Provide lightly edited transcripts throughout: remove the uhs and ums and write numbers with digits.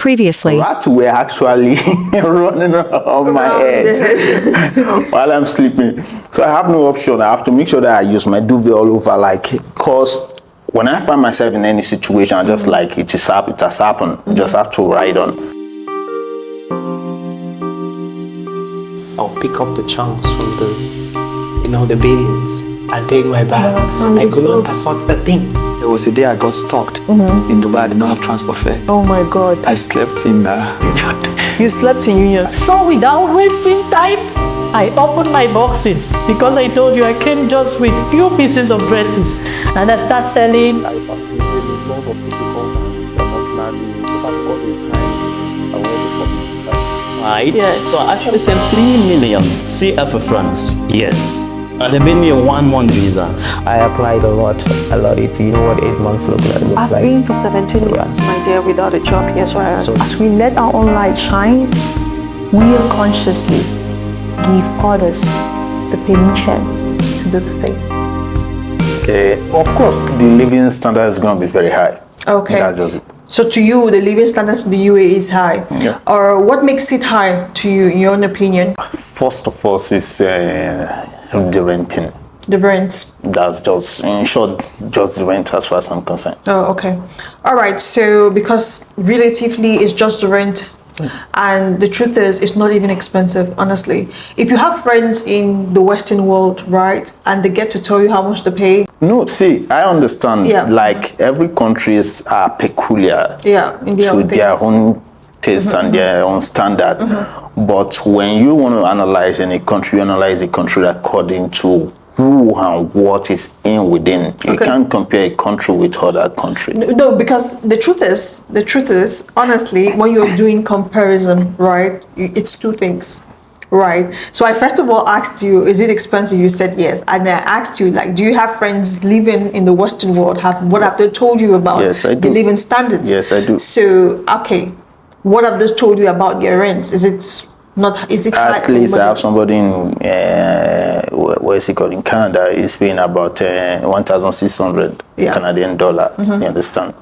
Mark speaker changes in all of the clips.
Speaker 1: Previously.
Speaker 2: Rats were actually running around my head while I'm sleeping. So I have no option. I have to make sure that I use my duvet all over, like, because when I find myself in any situation, I just like, it has happened. Just have to ride on.
Speaker 3: I'll pick up the chunks from the beddings and take my bag. I could not afford a thing. There was a day I got stuck in Dubai. I did not have transport fare.
Speaker 4: Oh my God.
Speaker 3: I slept in
Speaker 4: You slept in Union.
Speaker 5: So without wasting time, I opened my boxes because I told you I came just with few pieces of dresses, and I start selling.
Speaker 3: I was really a lot of difficult
Speaker 6: Right?
Speaker 5: Yeah.
Speaker 6: So I actually sent 3 million CFA francs. Yes. And they made me a 1-month visa.
Speaker 3: I applied a lot. If you know what 8 months look like.
Speaker 4: I've been for 17 months, my dear, without a job. Yes, right. So as we let our own light shine, we will consciously give others the permission to do the same.
Speaker 2: Okay. Of course, the living standard is going to be very high.
Speaker 4: Okay.
Speaker 2: That's just it.
Speaker 4: So to you, the living standards in the UAE is high.
Speaker 2: Yeah.
Speaker 4: Or what makes it high to you, in your own opinion?
Speaker 2: First of all, is the renting.
Speaker 4: The rents.
Speaker 2: That's just, in short, just the rent as far as I'm concerned.
Speaker 4: Oh, okay. All right. So because relatively it's just the rent.
Speaker 2: Yes.
Speaker 4: And the truth is, it's not even expensive, honestly. If you have friends in the Western world, right, and they get to tell you how much they pay.
Speaker 2: No, see, I understand.
Speaker 4: Yeah.
Speaker 2: Like, every country is peculiar.
Speaker 4: Yeah, in their
Speaker 2: to
Speaker 4: own
Speaker 2: their
Speaker 4: things.
Speaker 2: own taste and their own standard. But when you want to analyze any country, you analyze the country according to who and what is in within. You can't compare a country with other country.
Speaker 4: No, because the truth is, honestly, when you're doing comparison, right, it's two things, right? So I first of all asked you, is it expensive? You said yes. And I asked you, like, do you have friends living in the Western world? What have they told you about
Speaker 2: Yes, I do.
Speaker 4: the living standards?
Speaker 2: Yes, I do.
Speaker 4: So, okay, what have they told you about their rents? Is it high?
Speaker 2: At least I have somebody in where is it called, in Canada, is paying about 1,600 Canadian dollar. You understand?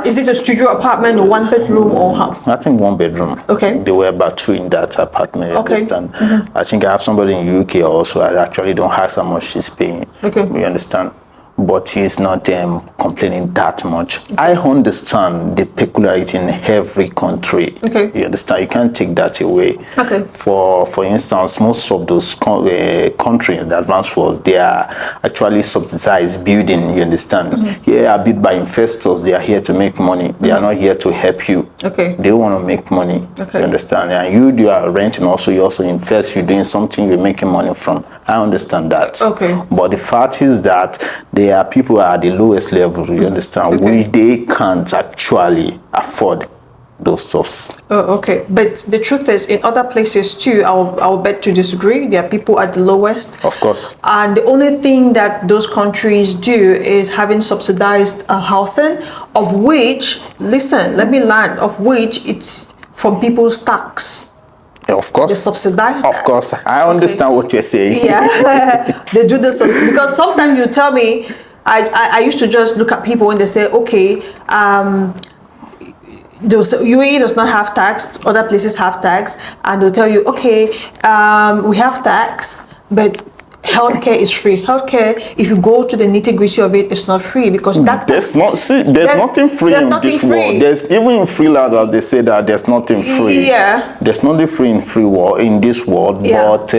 Speaker 4: Is it a studio apartment or 1 bedroom or how?
Speaker 2: I think 1 bedroom.
Speaker 4: Okay.
Speaker 2: They were about 2 in that apartment. You
Speaker 4: Okay.
Speaker 2: understand? I think I have somebody in UK also. I actually don't ask how much she's paying.
Speaker 4: Okay.
Speaker 2: You understand? But she's not complaining that much. I understand the peculiarity in every country.
Speaker 4: Okay.
Speaker 2: You understand? You can't take that away.
Speaker 4: Okay.
Speaker 2: For instance, most of those countries in the advanced world, they are actually subsidized building. You understand? Here are built by investors. They are here to make money. They are not here to help you.
Speaker 4: Okay.
Speaker 2: They want to make money.
Speaker 4: Okay.
Speaker 2: You understand? And you are renting also. You also invest. You're doing something. You're making money from. I understand that.
Speaker 4: Okay.
Speaker 2: But the fact is that there are people at the lowest level. You understand?
Speaker 4: Okay.
Speaker 2: Which they can't actually afford those stuffs.
Speaker 4: Oh, okay. But the truth is, in other places too, I'll bet to disagree. There are people at the lowest.
Speaker 2: Of course.
Speaker 4: And the only thing that those countries do is having subsidized housing, of which, listen, let me land, of which it's from people's tax.
Speaker 2: Of course.
Speaker 4: They subsidize
Speaker 2: Of
Speaker 4: that.
Speaker 2: course. I understand what you're saying.
Speaker 4: Yeah, they do this because sometimes you tell me, I used to just look at people and they say, okay, UAE does not have tax, other places have tax, and they'll tell you, okay, we have tax, but healthcare is free. Healthcare, if you go to the nitty-gritty of it, it's not free because
Speaker 2: There's nothing free in this world. There's even in freelancers they say that there's nothing free.
Speaker 4: Yeah.
Speaker 2: There's nothing free in this world,
Speaker 4: Yeah.
Speaker 2: but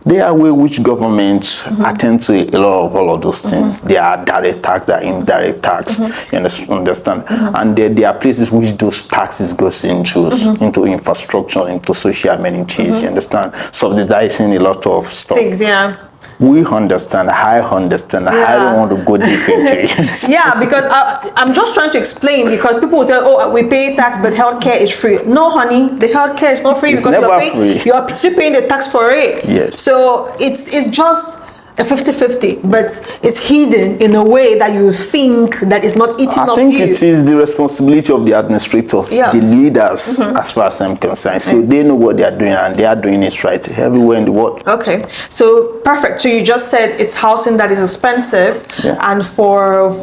Speaker 2: there are ways which governments attend to a lot of all of those things. There are direct tax, there are indirect tax. You understand? And there are places which those taxes goes into infrastructure, into social amenities. You understand? Subsidizing a lot of stuff.
Speaker 4: things, yeah.
Speaker 2: We understand. I understand. I don't want to go deep into it.
Speaker 4: Yeah, because I'm just trying to explain, because people will tell, oh, we pay tax, but healthcare is free. No, honey, the healthcare is not free
Speaker 2: It's
Speaker 4: because
Speaker 2: never free.
Speaker 4: you are still paying the tax for it.
Speaker 2: Yes.
Speaker 4: So it's just a 50-50, but it's hidden in a way that you think that it's not eating
Speaker 2: I
Speaker 4: up
Speaker 2: think
Speaker 4: you.
Speaker 2: it is the responsibility of the administrators, the leaders, as far as I'm concerned. So they know what they are doing, and they are doing it right everywhere in the world.
Speaker 4: Okay, so perfect. So you just said it's housing that is expensive, and for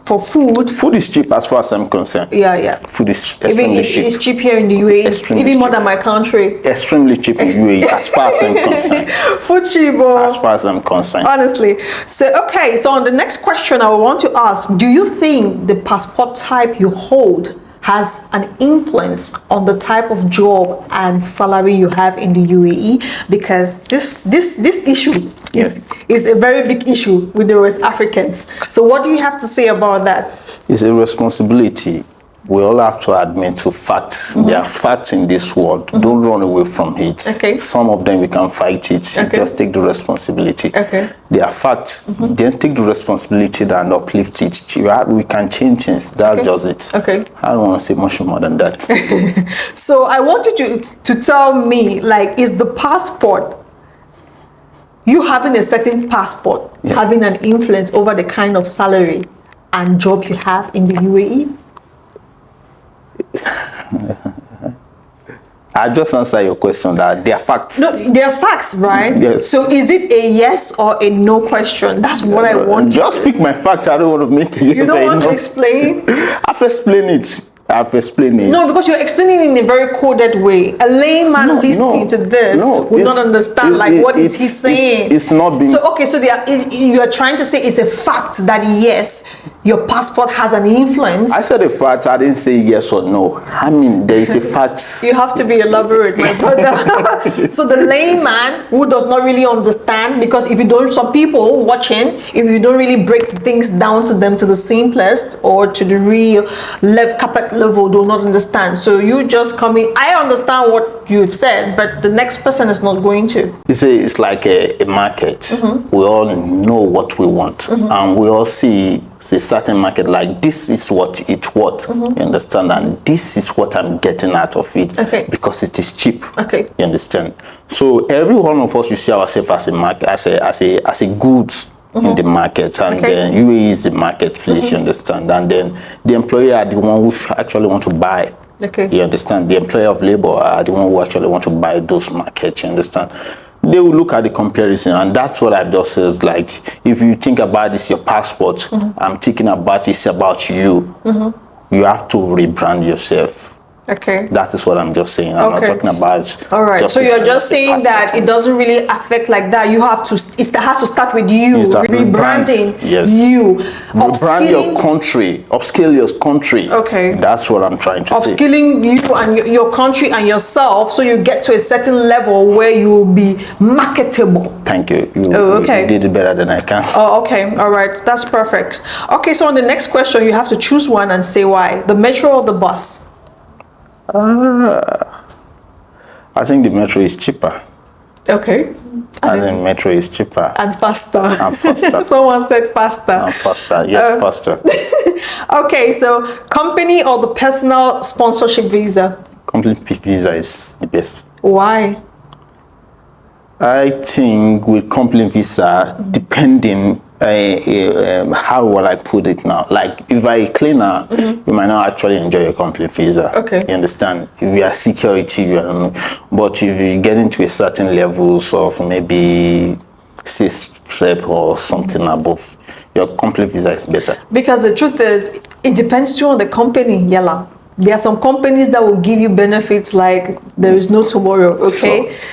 Speaker 4: for food.
Speaker 2: Food is cheap as far as I'm concerned.
Speaker 4: Yeah.
Speaker 2: Food is
Speaker 4: Even
Speaker 2: extremely cheap.
Speaker 4: it's cheap here in the UAE,
Speaker 2: Extremely
Speaker 4: even more
Speaker 2: cheap.
Speaker 4: than my country.
Speaker 2: Extremely cheap in UAE as far as I'm concerned.
Speaker 4: Food cheap, oh.
Speaker 2: As far as I'm concerned.
Speaker 4: Honestly. So on the next question I want to ask, do you think the passport type you hold has an influence on the type of job and salary you have in the UAE? Because this issue is a very big issue with the West Africans. So what do you have to say about that?
Speaker 2: It's a responsibility. We all have to admit to facts. There are facts in this world. Don't run away from it.
Speaker 4: Okay.
Speaker 2: Some of them we can fight it.
Speaker 4: Okay.
Speaker 2: Just take the responsibility.
Speaker 4: Okay.
Speaker 2: There are facts. Then take the responsibility and uplift it. We can change things. That's just it.
Speaker 4: Okay.
Speaker 2: I don't want to say much more than that.
Speaker 4: So I want you to tell me, like, is the passport, you having a certain passport, having an influence over the kind of salary and job you have in the UAE?
Speaker 2: I just answer your question that they are facts.
Speaker 4: No, they're facts, right?
Speaker 2: Yes.
Speaker 4: So is it a yes or a no question? That's what I want.
Speaker 2: Just speak my facts. I don't want to make it.
Speaker 4: You don't want to explain?
Speaker 2: I've explained it.
Speaker 4: No, because you're explaining in a very coded way. A layman listening to this would not understand. What is he saying?
Speaker 2: It's not being.
Speaker 4: So okay, so you are trying to say it's a fact that yes, your passport has an influence.
Speaker 2: I said a fact. I didn't say yes or no. I mean, there is a fact.
Speaker 4: You have to be elaborate, my brother. So the layman who does not really understand, because if you don't, some people watching, if you don't really break things down to them to the simplest or to the real carpet level, do not understand. So you just come in. I understand what you've said, but the next person is not going to.
Speaker 2: It's like a market. We all know what we want, and we all see a certain market like this is what it's worth. You understand, and this is what I'm getting out of it because it is cheap. You understand. So every one of us, you see ourselves as a market, as a goods in the market, and then UAE is the marketplace. You understand, and then the employer are the one who actually want to buy. You understand, the employer of labor are the one who actually want to buy those markets. You understand. They will look at the comparison, and that's what I've just said. Like, if you think about this, your passport, I'm thinking about it's about you. You have to rebrand yourself. That is what I'm just saying. I'm not talking about.
Speaker 4: All right. So you're just saying that it doesn't really affect like that. You have to. It has to start with you. Rebranding.
Speaker 2: Yes.
Speaker 4: You.
Speaker 2: Rebrand your country. Upscale your country. That's what I'm trying to say.
Speaker 4: Upskilling you and your country and yourself, so you get to a certain level where you will be marketable.
Speaker 2: Thank you. You did it better than I can.
Speaker 4: Oh, okay. All right. That's perfect. Okay. So on the next question, you have to choose one and say why. The metro or the bus?
Speaker 2: I think the metro is cheaper.
Speaker 4: I
Speaker 2: think metro is cheaper.
Speaker 4: And faster.
Speaker 2: And faster.
Speaker 4: Someone said faster.
Speaker 2: And faster. Yes, faster.
Speaker 4: Okay, so company or the personal sponsorship visa?
Speaker 2: Company visa is the best.
Speaker 4: Why?
Speaker 2: I think with company visa, depending how will I put it now? Like, if I cleaner, you might not actually enjoy your company visa. You understand? If you are security, but if you get into a certain levels of maybe 6 rep or something above, your company visa is better. Because
Speaker 4: the truth is, it depends too on the company, Yella. There are some companies that will give you benefits like there is no tomorrow,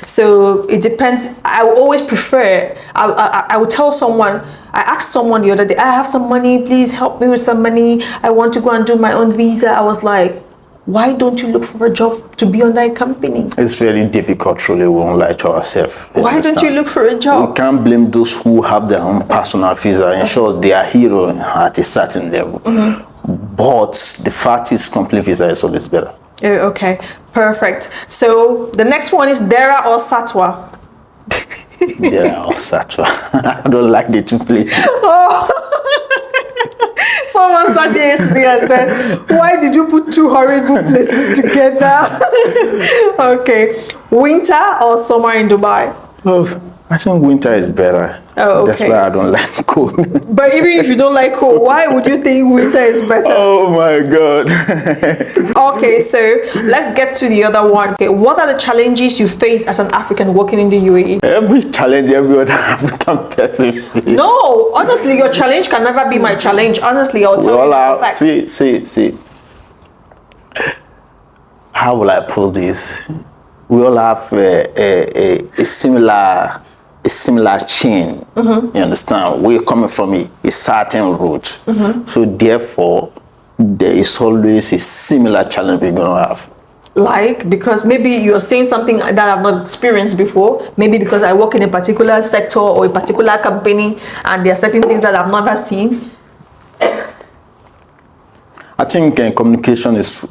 Speaker 4: So it depends. I will always prefer, I will tell someone, I asked someone the other day, I have some money, please help me with some money. I want to go and do my own visa. I was like, why don't you look for a job to be under a company?
Speaker 2: It's very difficult, truly, we won't lie to ourselves.
Speaker 4: Why don't you look for a job?
Speaker 2: We can't blame those who have their own personal visa. In short, they are hero at a certain level. But the fact is, complete visa is always better.
Speaker 4: Okay, perfect. So the next one is Dera or Satwa?
Speaker 2: Dera or Satwa. I don't like the two places.
Speaker 4: Someone sat here yesterday and said, why did you put two horrible places together? Okay, winter or summer in Dubai?
Speaker 2: Oh, I think winter is better.
Speaker 4: Oh,
Speaker 2: That's
Speaker 4: okay.
Speaker 2: why I don't like cold.
Speaker 4: But even if you don't like cold, why would you think winter is better?
Speaker 2: Oh my God.
Speaker 4: Okay, so let's get to the other one. Okay, what are the challenges you face as an African working in the UAE?
Speaker 2: Every challenge every other African person faces.
Speaker 4: No, honestly, your challenge can never be my challenge. Honestly, I'll
Speaker 2: We
Speaker 4: tell you
Speaker 2: all
Speaker 4: that for
Speaker 2: have,
Speaker 4: facts.
Speaker 2: see. How will I put this? We all have a similar chain. You understand? We're coming from a certain route. So therefore, there is always a similar challenge we're gonna have.
Speaker 4: Like, because maybe you're saying something that I've not experienced before. Maybe because I work in a particular sector or a particular company, and there are certain things that I've never seen.
Speaker 2: I think communication is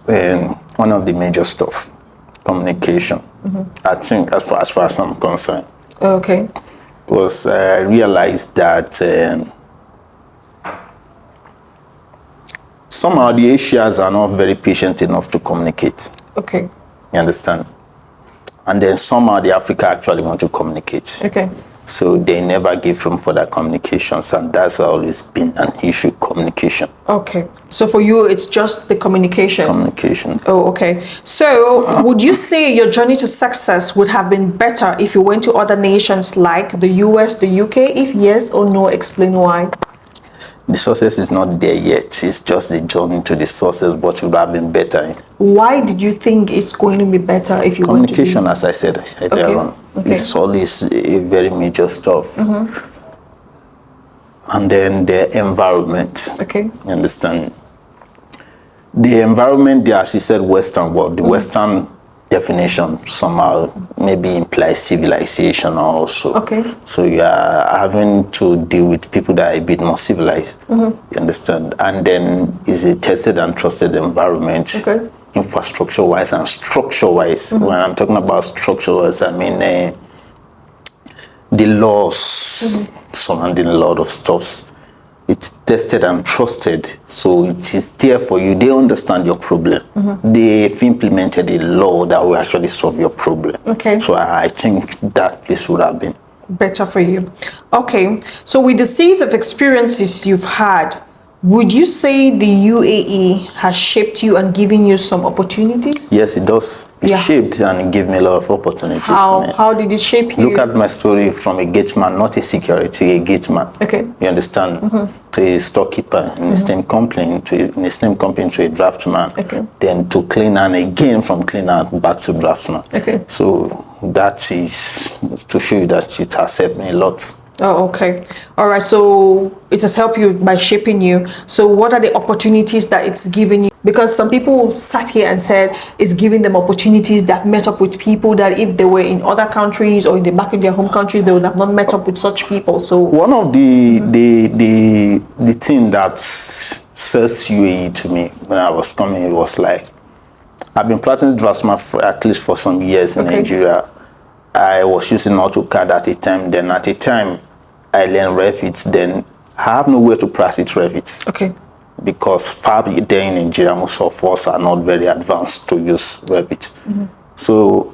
Speaker 2: one of the major stuff. Communication. I think as far as I'm concerned.
Speaker 4: Okay.
Speaker 2: Was I realized that somehow the Asians are not very patient enough to communicate.
Speaker 4: Okay.
Speaker 2: You understand? And then somehow the Africa actually want to communicate.
Speaker 4: Okay.
Speaker 2: So they never give room for their communications, and that's always been an issue, communication.
Speaker 4: Okay. So for you, it's just the communication.
Speaker 2: Communications.
Speaker 4: Oh, okay. So would you say your journey to success would have been better if you went to other nations like the US, the UK? If yes or no, explain why.
Speaker 2: The success is not there yet. It's just the journey to the success, but it would have been better.
Speaker 4: Why did you think it's going to be better if you went to
Speaker 2: Communication, as I said earlier on, is always a very major stuff. And then the environment.
Speaker 4: Okay.
Speaker 2: You understand? The environment there, as you said, Western world. The Western definition somehow maybe implies civilization also.
Speaker 4: Okay.
Speaker 2: So you are having to deal with people that are a bit more civilized. You understand? And then is a tested and trusted environment.
Speaker 4: Okay.
Speaker 2: Infrastructure-wise and structure-wise. When I'm talking about structure-wise, I mean the laws surrounding a lot of stuffs. It's tested and trusted, so it is there for you. They understand your problem. They've implemented a law that will actually solve your problem.
Speaker 4: Okay.
Speaker 2: So I think that place would have been
Speaker 4: Better for you. Okay. So with the series of experiences you've had, would you say the UAE has shaped you and given you some opportunities?
Speaker 2: Yes, it does. It
Speaker 4: Yeah.
Speaker 2: shaped and it gave me a lot of opportunities.
Speaker 4: How?
Speaker 2: man.
Speaker 4: How did it shape you?
Speaker 2: Look at my story from a gate man, not a security, a gate man.
Speaker 4: Okay.
Speaker 2: You understand? To a storekeeper in the same company, in the same company to a draftsman.
Speaker 4: Okay.
Speaker 2: Then to cleaner, and again from cleaner back to draftsman.
Speaker 4: Okay.
Speaker 2: So that is to show you that it has helped me a lot.
Speaker 4: Oh, okay. All right. So it has helped you by shaping you. So what are the opportunities that it's given you? Because some people sat here and said it's giving them opportunities. They've met up with people that if they were in other countries or in the back of their home countries, they would have not met up with such people. So
Speaker 2: One of the thing that says UAE to me when I was coming, it was like, I've been practicing draftsman for at least for some years in
Speaker 4: Okay.
Speaker 2: Nigeria. I was using AutoCAD at the time. Then at the time, I learned Revit. Then I have nowhere to practice Revit.
Speaker 4: okay.
Speaker 2: Because far there in Nigeria, most of us are not very advanced to use Revit. So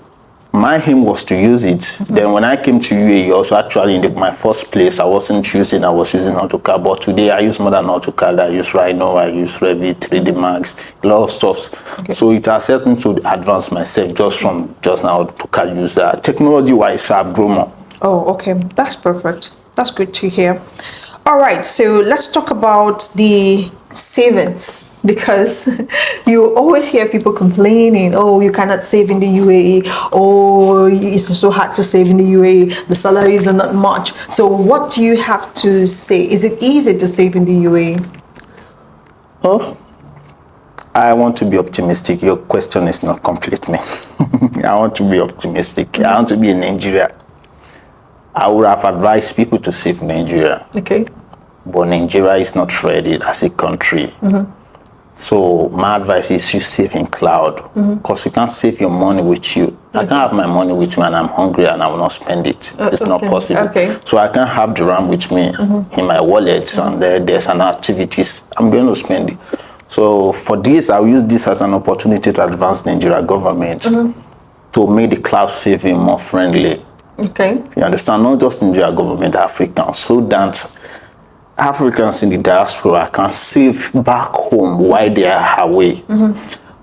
Speaker 2: my aim was to use it. Then when I came to UAE, also actually in my first place, I was using AutoCAD. But today I use more than AutoCAD. I use Rhino, I use Revit, 3D Max, a lot of stuff.
Speaker 4: Okay.
Speaker 2: So it has helped me to advance myself just from just now AutoCAD user. Technology-wise, I've grown more.
Speaker 4: Oh, okay. That's perfect. That's good to hear. All right. So let's talk about the savings, because you always hear people complaining, oh, you cannot save in the UAE, oh, it's so hard to save in the UAE, the salaries are not much. So what do you have to say? Is it easy to save in the UAE?
Speaker 2: Oh, I want to be optimistic. Your question is not complete me. I want to be optimistic. I want to be in Nigeria. I would have advised people to save Nigeria.
Speaker 4: Okay.
Speaker 2: But Nigeria is not ready as a country. So my advice is you save in cloud, because you can't save your money with you. I can't have my money with me and I'm hungry and I will not spend it. It's not possible.
Speaker 4: Okay.
Speaker 2: So I can't have the RAM with me in my wallet and there's an activities. I'm going to spend it. So for this, I'll use this as an opportunity to advance Nigeria government to make the cloud saving more friendly.
Speaker 4: Okay.
Speaker 2: You understand? Not just Nigeria government, Africans, so that Africans in the diaspora can save back home while they are away.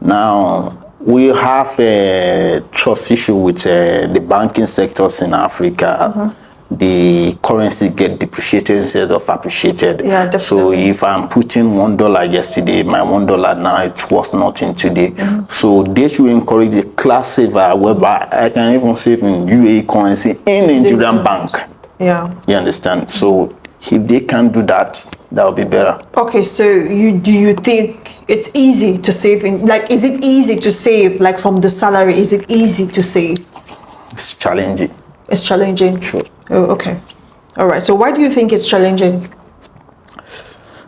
Speaker 2: Now, we have a trust issue with the banking sectors in Africa. The currency get depreciated instead of appreciated.
Speaker 4: Yeah, definitely.
Speaker 2: So if I'm putting $1 yesterday, my $1 now it was nothing today. So they should encourage the class saver whereby I can even save in UAE currency in Nigerian bank.
Speaker 4: Yeah.
Speaker 2: You understand? So if they can do that, that would be better.
Speaker 4: Okay, so do you think it's easy to save in, like, is it easy to save, like, from the salary? Is it easy to save?
Speaker 2: It's challenging.
Speaker 4: It's challenging.
Speaker 2: Sure.
Speaker 4: Oh, okay. All right. So why do you think it's challenging?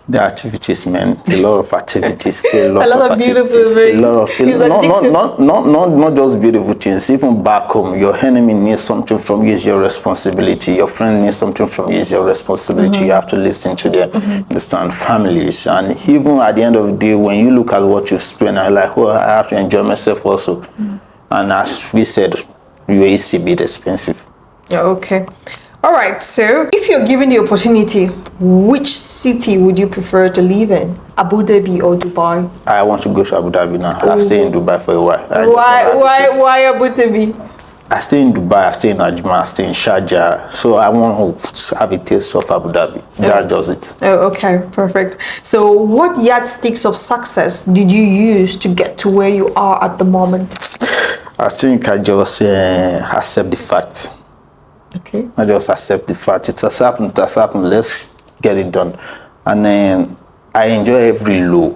Speaker 2: The activities, man. A lot of activities. A lot,
Speaker 4: lot of beautiful
Speaker 2: activities.
Speaker 4: things.
Speaker 2: A lot of
Speaker 4: It's addictive.
Speaker 2: not just beautiful things. Even back home, your enemy needs something from you, it's your responsibility. Your friend needs something from you, it's your responsibility. You have to listen to them. Understand families. And even at the end of the day, when you look at what you've spent, I'm like, oh, I have to enjoy myself also. And as we said, UAE is a bit expensive.
Speaker 4: Yeah, okay. All right. So if you're given the opportunity, which city would you prefer to live in? Abu Dhabi or Dubai?
Speaker 2: I want to go to Abu Dhabi now. I've stayed in Dubai for a while.
Speaker 4: Why Abu Dhabi?
Speaker 2: I stay in Dubai, I stay in Ajman, I stay in Sharjah. So I want to have a taste of Abu Dhabi. That does it.
Speaker 4: Oh, okay, perfect. So what yardsticks of success did you use to get to where you are at the moment?
Speaker 2: I think I just accept the fact.
Speaker 4: Okay.
Speaker 2: I just accept the fact. It has happened, let's get it done. And then I enjoy every low.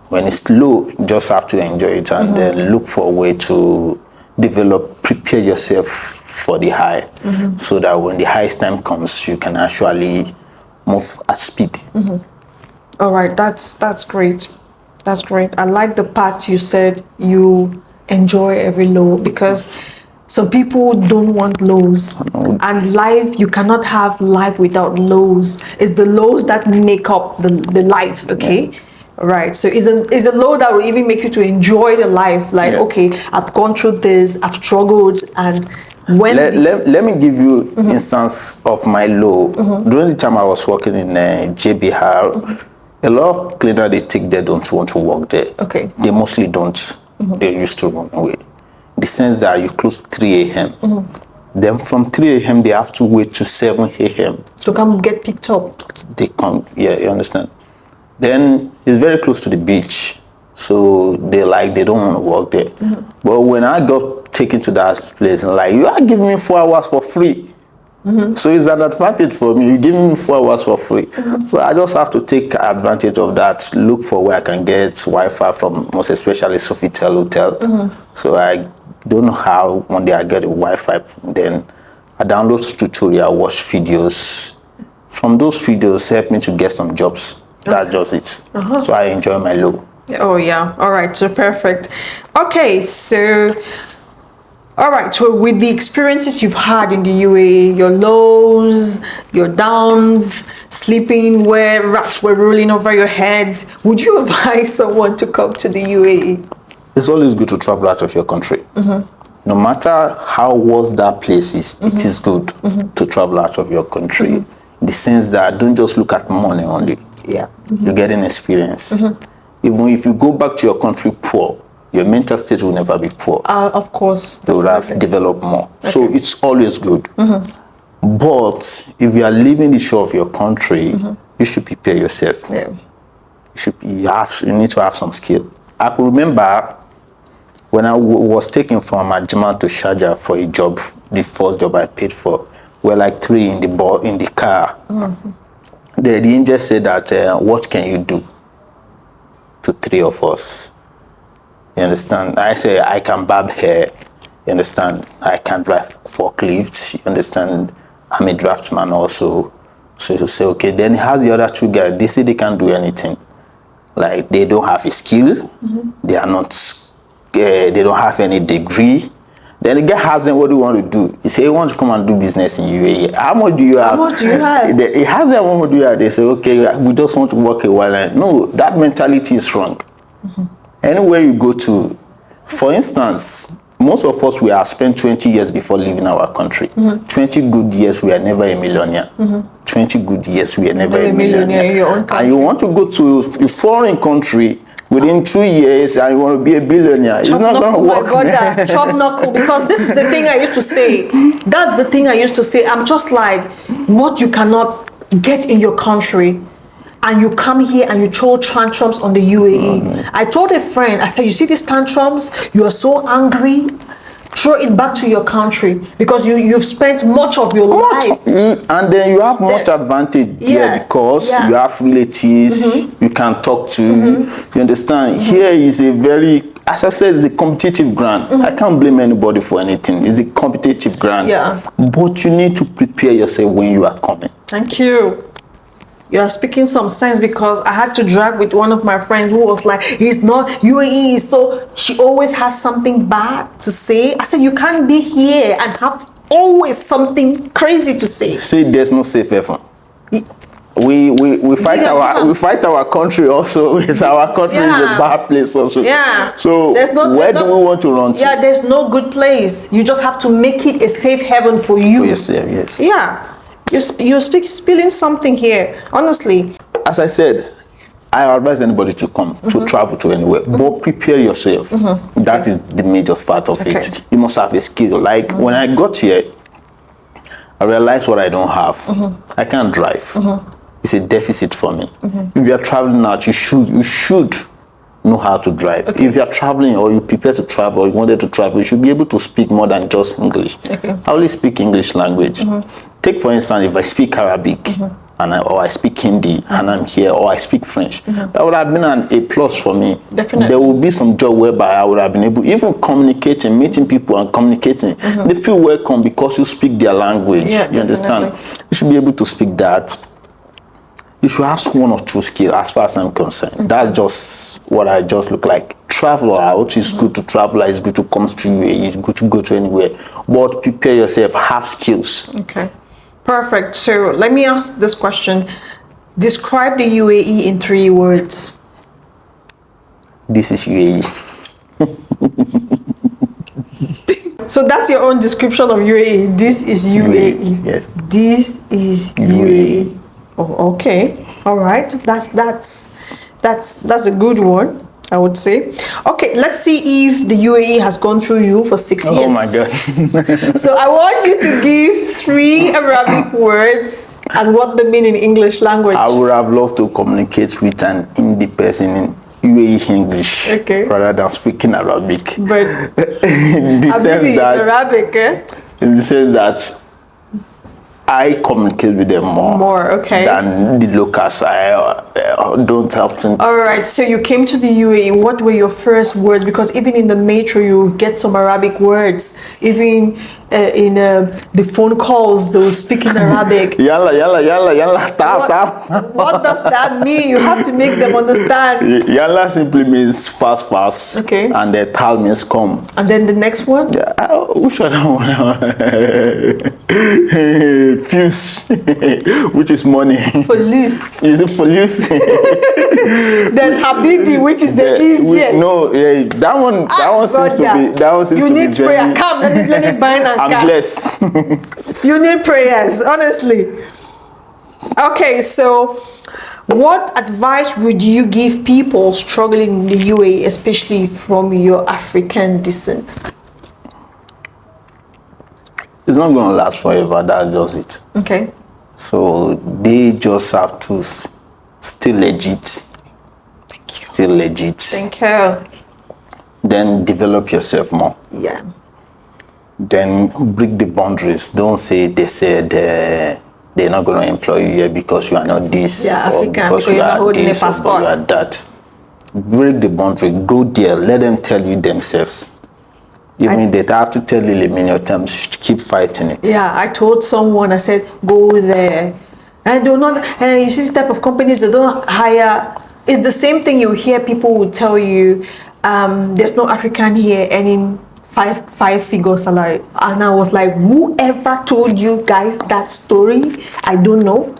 Speaker 2: When it's low, you just have to enjoy it and then look for a way to develop, prepare yourself for the high, so that when the highest time comes, you can actually move at speed.
Speaker 4: All right, that's great. That's great. I like the part you said you enjoy every low, because some people don't want lows. And life, you cannot have life without lows. It's the lows that make up the life, okay? Right. So is a low that will even make you to enjoy the life. Like, okay, I've gone through this, I've struggled, and when
Speaker 2: let me give you instance of my low. During the time I was working in JBR, a lot of cleaners, they think they don't want to work there.
Speaker 4: Okay.
Speaker 2: They mostly don't. They used to run away. The sense that you close 3 a.m. Then from 3 a.m. they have to wait to 7 a.m.
Speaker 4: to come get picked up.
Speaker 2: They come, yeah, you understand. Then it's very close to the beach, so they don't want to work there. But when I got taken to that place, like, you are giving me 4 hours for free. So it's an advantage for me. You give me 4 hours for free. So I just have to take advantage of that, look for where I can get Wi-Fi from, most especially Sofitel Hotel. So I don't know how. One day I get a Wi-Fi, then I download tutorial, watch videos. From those videos, help me to get some jobs. That does it. So I enjoy my low.
Speaker 4: Oh yeah. All right. So perfect. Okay. So. All right, so with the experiences you've had in the UAE, your lows, your downs, sleeping where rats were rolling over your head, would you advise someone to come to the UAE?
Speaker 2: It's always good to travel out of your country. No matter how worse that place is, it is good to travel out of your country. In the sense that don't just look at money only.
Speaker 4: Yeah.
Speaker 2: You're getting experience. Even if you go back to your country poor, your mental state will never be poor.
Speaker 4: Of course.
Speaker 2: They would have developed more. So it's always good. But if you are leaving the shore of your country, you should prepare yourself.
Speaker 4: Yeah.
Speaker 2: You need to have some skill. I could remember when I was taken from Ajman to Sharjah for a job, the first job I paid for, we were like 3 in the car. The angel said that, what can you do? To 3 of us. You understand? I say I can barb hair. You understand? I can drive forklifts. You understand? I'm a draftsman also. So you say, okay. Then he has the other 2 guys. They say they can't do anything. Like, they don't have a skill. They are not. They don't have any degree. Then the guy has them. What do you want to do? He say, he wants to come and do business in UAE. How much do you have?
Speaker 4: How much do you have?
Speaker 2: He has them. What do you have? They say, okay, we just want to work a while. No, that mentality is wrong. Anywhere you go to, for instance, most of us, we have spent 20 years before leaving our country. 20 good years, we are never a millionaire. 20 good years, we are never a millionaire.
Speaker 4: In your own country.
Speaker 2: And you want to go to a foreign country within 2 years and you want to be a billionaire. It's not going to work.
Speaker 4: My brother, chop knuckle, because this is the thing I used to say. That's the thing I used to say. I'm just like, what you cannot get in your country, and you come here and you throw tantrums on the UAE. I told a friend, I said, you see these tantrums? You are so angry. Throw it back to your country, because you've spent much of your life.
Speaker 2: And then you have much advantage there, because you have relatives you can talk to. You understand? Here is a very, as I said, it's a competitive ground. I can't blame anybody for anything. It's a competitive ground. But you need to prepare yourself when you are coming.
Speaker 4: Thank you. You are speaking some sense, because I had to drag with one of my friends who was like, he's not, UAE is so, she always has something bad to say. I said, you can't be here and have always something crazy to say.
Speaker 2: See, there's no safe haven. We fight our country also. It's our country is a bad place also. So where do we want to run to?
Speaker 4: Yeah, there's no good place. You just have to make it a safe haven for you.
Speaker 2: For yourself, yes.
Speaker 4: Yeah. You're spilling something here, honestly.
Speaker 2: As I said, I advise anybody to come, to travel to anywhere, but prepare yourself. That is the major part of it. You must have a skill. Like when I got here, I realized what I don't have. I can't drive. It's a deficit for me. If you are traveling out, you should know how to drive. If you are traveling, or you prepare to travel, or you wanted to travel, you should be able to speak more than just English. I only speak English language. Take for instance, if I speak Arabic, or I speak Hindi, and I'm here, or I speak French, that would have been an A plus for me.
Speaker 4: Definitely.
Speaker 2: There will be some job whereby I would have been able, even communicating, meeting people and communicating, they feel welcome because you speak their language. You understand? You should be able to speak that. You should have one or two skills, as far as I'm concerned. That's just what I just look like. Travel out, it's good to travel, it's good to come to UAE, it's good to go to anywhere. But prepare yourself, have skills.
Speaker 4: Okay, perfect. So let me ask this question. Describe the UAE in 3 words.
Speaker 2: This is UAE.
Speaker 4: So that's your own description of UAE. This is UAE.
Speaker 2: Yes.
Speaker 4: This is UAE. Oh, okay. All right. That's a good one, I would say. Okay, let's see if the UAE has gone through you for 6 years.
Speaker 2: Oh my God.
Speaker 4: So I want you to give 3 Arabic words and what they mean in English language.
Speaker 2: I would have loved to communicate with an Hindi person in UAE English rather than speaking Arabic.
Speaker 4: But
Speaker 2: in the sense that,
Speaker 4: Arabic,
Speaker 2: in the sense that I communicate with them more than the locals. I don't have to.
Speaker 4: All right, so you came to the UAE. What were your first words? Because even in the metro, you get some Arabic words. Even in the phone calls, they will speak in Arabic.
Speaker 2: Yalla, yalla, yalla, yalla, tap, tap.
Speaker 4: What does that mean? You have to make them understand.
Speaker 2: Yalla simply means fast, fast.
Speaker 4: Okay.
Speaker 2: And the tal means come.
Speaker 4: And then the next one?
Speaker 2: Which one? Fuse, which is money.
Speaker 4: For loose.
Speaker 2: Is it for loose?
Speaker 4: There's Habibi, which is the easiest.
Speaker 2: That one seems to be. That one seems
Speaker 4: you
Speaker 2: to be.
Speaker 4: need prayer. Come, let me bind and
Speaker 2: I'm blessed.
Speaker 4: You need prayers, honestly. Okay, so what advice would you give people struggling in the UAE, especially from your African descent?
Speaker 2: It's not going to last forever. That's just it.
Speaker 4: Okay.
Speaker 2: So they just have to stay legit.
Speaker 4: Thank you.
Speaker 2: Stay legit.
Speaker 4: Thank you.
Speaker 2: Then develop yourself more.
Speaker 4: Yeah.
Speaker 2: Then break the boundaries. Don't say they said they're not going to employ you here because you are not this.
Speaker 4: Yeah,
Speaker 2: or
Speaker 4: African,
Speaker 2: because you
Speaker 4: you're not
Speaker 2: are
Speaker 4: holding a
Speaker 2: this, or
Speaker 4: passport.
Speaker 2: you are that. Break the boundary. Go there. Let them tell you themselves. Even if they have to tell you a million times, keep fighting it.
Speaker 4: Yeah, I told someone, I said, go there. And do not, you see this type of companies, they don't hire. It's the same thing you hear people will tell you, there's no African here earning five-figure salary. And I was like, whoever told you guys that story? I don't know.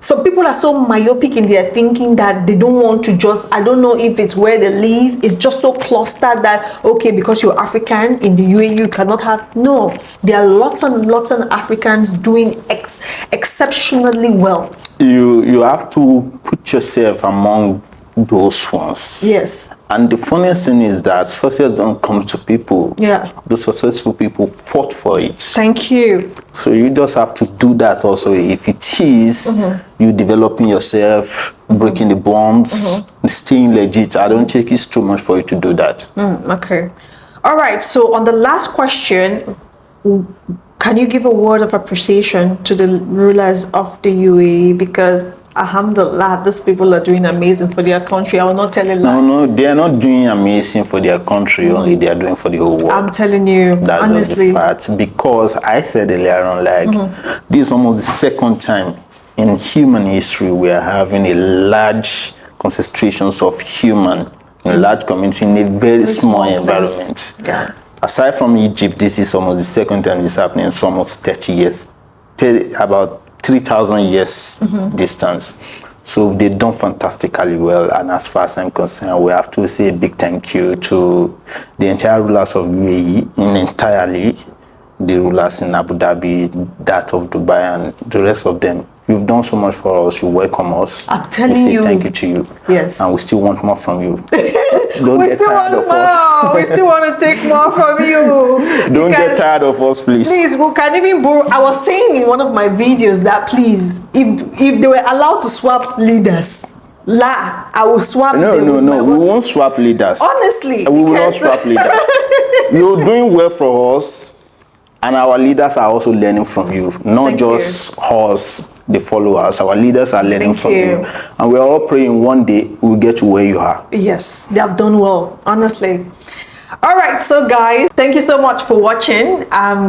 Speaker 4: some people are so myopic in their thinking that they don't want to just, I don't know if it's where they live, it's just so clustered that, okay, because you're African in the UAE, you cannot have, no. There are lots and lots of Africans doing exceptionally well.
Speaker 2: You have to put yourself among those ones.
Speaker 4: Yes.
Speaker 2: And the funniest thing is that success don't come to people.
Speaker 4: Yeah.
Speaker 2: The successful people fought for it.
Speaker 4: Thank you.
Speaker 2: So you just have to do that also. If it is you developing yourself, breaking the bombs, staying legit, I don't think it's too much for you to do that.
Speaker 4: Okay. All right. So on the last question, can you give a word of appreciation to the rulers of the UAE? Because alhamdulillah, these people are doing amazing for their country. I will not tell you lie.
Speaker 2: No, they are not doing amazing for their country only. They are doing for the whole world.
Speaker 4: I'm telling you,
Speaker 2: That's
Speaker 4: honestly.
Speaker 2: just the fact. Because I said earlier on, like, this is almost the second time in human history we are having a large concentrations of human in large community in a very small environment.
Speaker 4: Yeah.
Speaker 2: Aside from Egypt, this is almost the second time this is happening. It's almost 30 years, about 3,000 years distance. So they've done fantastically well. And as far as I'm concerned, we have to say a big thank you to the entire rulers of UAE, entirely the rulers in Abu Dhabi, that of Dubai, and the rest of them. You've done so much for us. You welcome us.
Speaker 4: I'm telling
Speaker 2: we say
Speaker 4: you.
Speaker 2: thank you to you.
Speaker 4: Yes.
Speaker 2: And we still want more from you. Don't
Speaker 4: We
Speaker 2: get
Speaker 4: still
Speaker 2: tired
Speaker 4: want
Speaker 2: of us.
Speaker 4: more. We still want to take more from you.
Speaker 2: Don't get
Speaker 4: Because-
Speaker 2: tired of us, please.
Speaker 4: Please, we can even borrow. I was saying in one of my videos that please, if they were allowed to swap leaders, I will swap them.
Speaker 2: No. We won't swap leaders.
Speaker 4: Honestly,
Speaker 2: We will not
Speaker 4: because-
Speaker 2: swap leaders. You're doing well for us, and our leaders are also learning from you. Not
Speaker 4: Thank
Speaker 2: just us, the followers. Our leaders are learning
Speaker 4: Thank
Speaker 2: from
Speaker 4: you.
Speaker 2: you. And we're all praying one day we'll get to where you are.
Speaker 4: Yes, they have done well, honestly. All right, so guys, thank you so much for watching.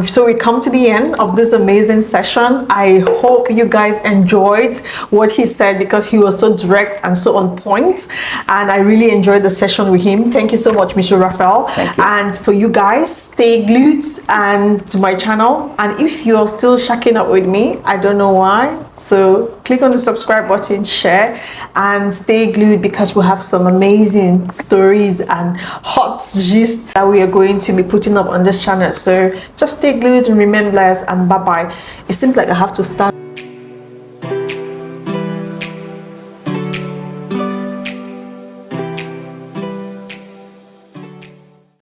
Speaker 4: So we come to the end of this amazing session. I hope you guys enjoyed what he said, because he was so direct and so on point, and I really enjoyed the session with him. Thank you so much, Mr. Rapheal.
Speaker 2: Thank you.
Speaker 4: And for you guys, stay glued and to my channel. And if you're still shacking up with me, I don't know why, so click on the subscribe button, share, and stay glued, because we have some amazing stories and hot gist that we are going to be putting up on this channel. So just stay glued and remain blessed, and bye bye. It seems like I have to start